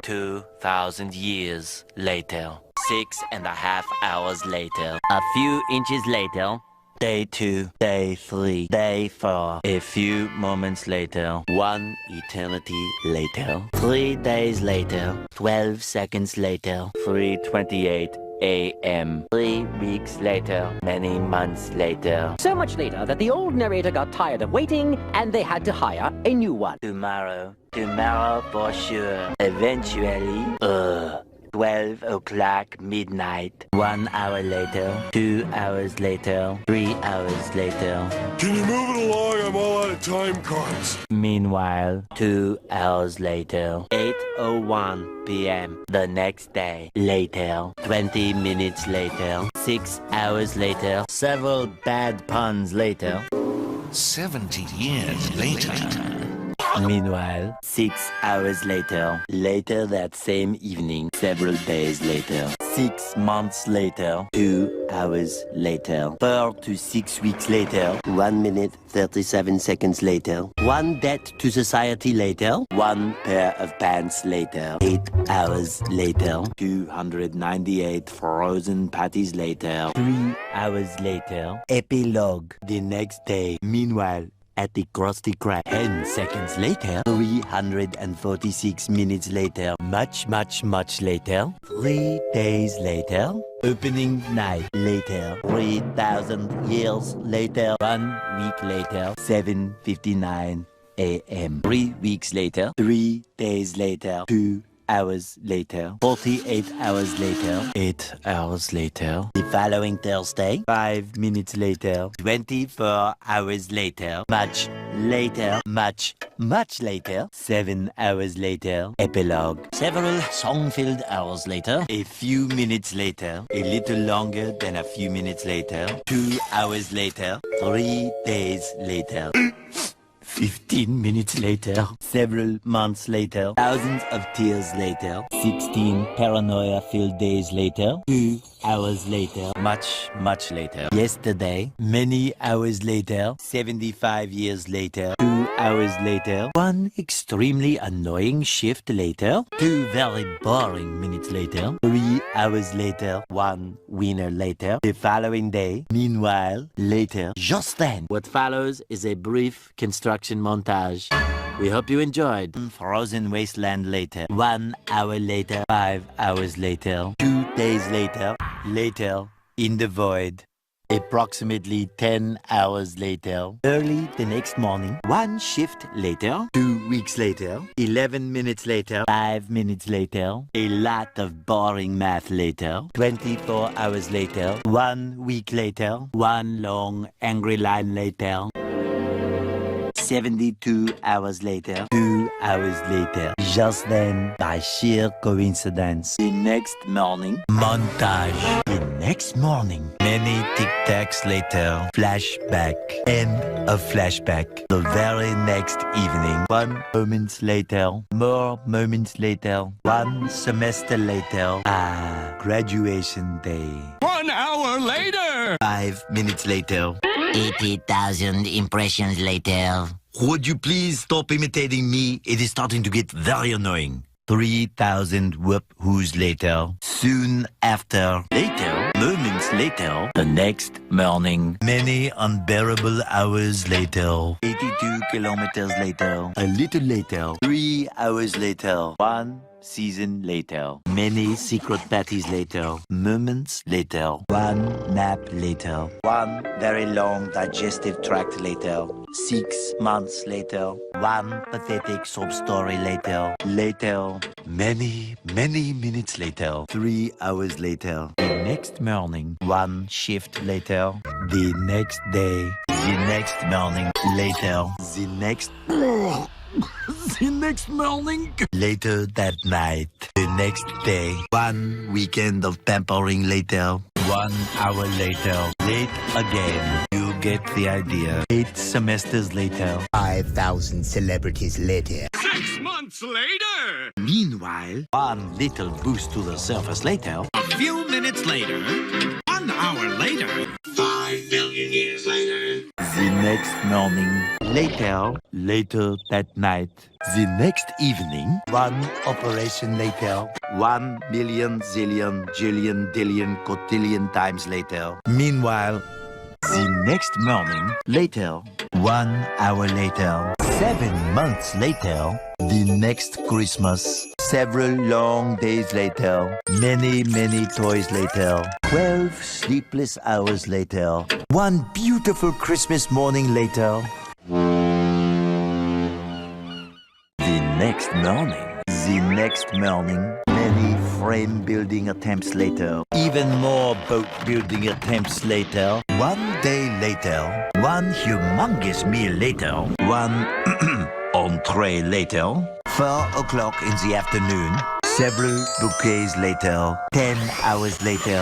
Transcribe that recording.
2,000 years later. 6.5 hours later. A few inches later. Day 2, day 3, day 4. A few moments later. 1 eternity later. 3 days later. 12 seconds later. 3:28 a.m. 3 weeks later. Many months later. So much later that the old narrator got tired of waiting and they had to hire a new one. Tomorrow for sure. Eventually, 12 o'clock midnight. 1 hour later, 2 hours later, 3 hours later. Can you move it along? I'm all out of time cards. Meanwhile, 2 hours later, 8:01 p.m. the next day. Later, 20 minutes later, 6 hours later, several bad puns later. 70 years later. Meanwhile, 6 hours later, later that same evening, several days later, 6 months later, 2 hours later, 4 to 6 weeks later, 1 minute, 37 seconds later, 1 debt to society later, 1 pair of pants later, 8 hours later, 298 frozen patties later, 3 hours later, epilogue the next day. Meanwhile, at the Krusty Krab, 10 seconds later, 346 minutes later, much later, 3 days later, opening night later, 3,000 years later, 1 week later, 7:59 a.m. 3 weeks later, 3 days later, 2 hours later, 48 hours later, 8 hours later, the following Thursday, 5 minutes later, 24 hours later, much later, much later, 7 hours later, epilogue, several song-filled hours later, a few minutes later, a little longer than a few minutes later, 2 hours later, 3 days later, 15 minutes later, several months later, thousands of tears later, 16 paranoia-filled days later, 2 hours later, much later, yesterday, many hours later, 75 years later, 2 hours later, 1 extremely annoying shift later, 2 very boring minutes later, 3 hours later, 1 winner later, the following day, meanwhile, later, just then. What follows is a brief construction montage. We hope you enjoyed. Frozen wasteland later, 1 hour later, 5 hours later, 2 days later, in the void. Approximately 10 hours later, early the next morning, 1 shift later, 2 weeks later, 11 minutes later, 5 minutes later, a lot of boring math later, 24 hours later, 1 week later, 1 long angry line later, 72 hours later, 2 hours later, just then, by sheer coincidence, the next morning, montage. The next morning, many tic-tacs later, flashback, end of flashback. The very next evening, 1 moment later, more moments later, 1 semester later, graduation day. 1 hour later! 5 minutes later, 80,000 impressions later. would you please stop imitating me? It is starting to get very annoying. 3,000 whoop-whoos later. Soon after. Later. Moments later. The next morning. Many unbearable hours later. 82 kilometers later. A little later. 3 hours later. 1 season later. Many secret parties later. Moments later. 1 nap later. 1 very long digestive tract later. 6 months later. 1 pathetic sob story later. Later. Many minutes later. 3 hours later. The next morning. 1 shift later. The next day. The next morning. Later. The next... The next morning. Later that night. The next day. 1 weekend of pampering later. 1 hour later. Late again. You get the idea. 8 semesters later. 5,000 celebrities later. 6 months later! Meanwhile, 1 little boost to the surface later. A few minutes later. 1 hour later. 5 billion years later. The next morning. Later that night. The next evening. One operation later. 1 million, zillion, jillion, dillion, cotillion times later. Meanwhile, The next morning. Later. 1 hour later. 7 months later. The next Christmas. Several long days later. Many, many toys later. 12 sleepless hours later. One beautiful Christmas morning later. The next morning. The next morning. Many frame building attempts later. Even more boat building attempts later. 1 day later. One humongous meal later. One entree later. 4 o'clock in the afternoon. Several bouquets later. 10 hours later.